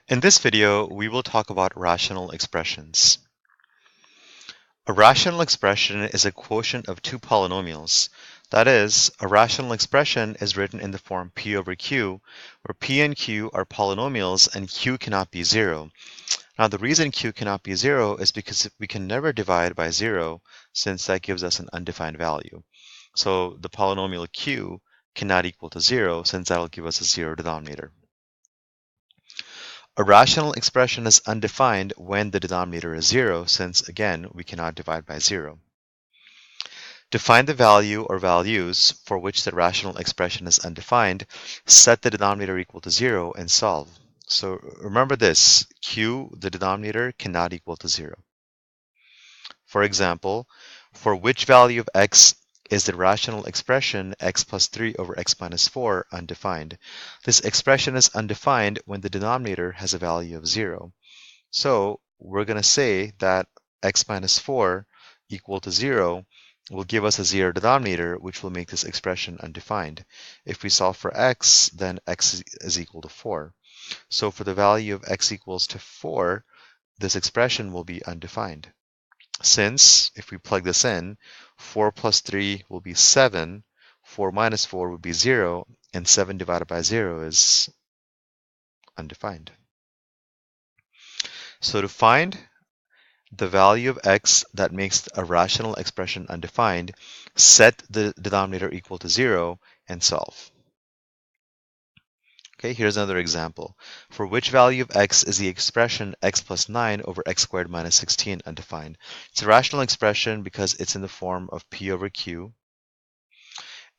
In this video, we will talk about rational expressions. A rational expression is a quotient of two polynomials. That is, a rational expression is written in the form p over q, where p and q are polynomials and q cannot be 0. Now, the reason q cannot be 0 is because we can never divide by 0, since that gives us an undefined value. So the polynomial q cannot equal to 0, since that will give us a 0 denominator. A rational expression is undefined when the denominator is 0, since, again, we cannot divide by 0. To find the value or values for which the rational expression is undefined, set the denominator equal to 0 and solve. So remember this, q, the denominator, cannot equal to 0. For example, for which value of x is the rational expression x plus 3 over x minus 4 undefined? This expression is undefined when the denominator has a value of 0. So we're going to say that x minus 4 equal to 0 will give us a 0 denominator, which will make this expression undefined. If we solve for x, then x is equal to 4. So for the value of x equals to 4, this expression will be undefined. Since, if we plug this in, 4 plus 3 will be 7, 4 minus 4 would be 0, and 7 divided by 0 is undefined. So to find the value of x that makes a rational expression undefined, set the denominator equal to 0 and solve. Okay, here's another example. For which value of x is the expression x plus 9 over x squared minus 16 undefined? It's a rational expression because it's in the form of p over q.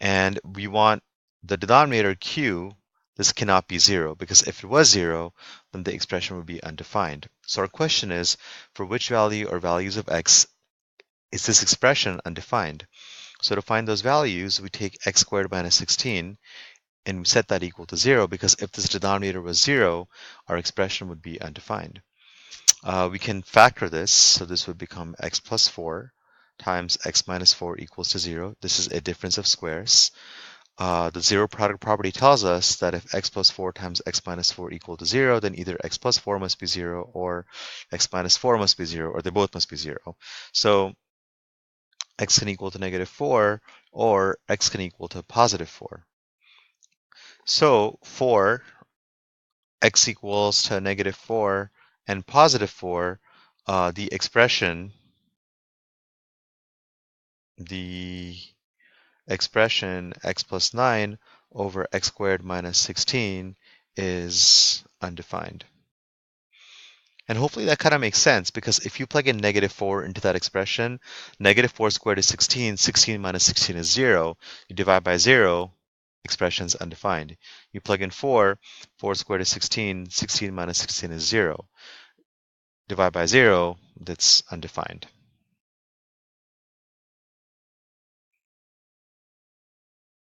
And we want the denominator q. This cannot be 0, because if it was 0, then the expression would be undefined. So our question is, for which value or values of x is this expression undefined? So to find those values, we take x squared minus 16 and we set that equal to 0, because if this denominator was 0, our expression would be undefined. We can factor this, so this would become x plus 4 times x minus 4 equals to 0. This is a difference of squares. The zero product property tells us that if x plus 4 times x minus 4 equal to 0, then either x plus 4 must be 0 or x minus 4 must be 0, or they both must be 0. So x can equal to negative 4, or x can equal to positive 4. So for x equals to negative 4 and positive 4, the expression x plus 9 over x squared minus 16 is undefined. And hopefully that kind of makes sense, because if you plug in negative 4 into that expression, negative 4 squared is 16, 16 minus 16 is 0. You divide by 0, expression is undefined. You plug in 4, 4 squared is 16, 16 minus 16 is 0. Divide by 0, that's undefined.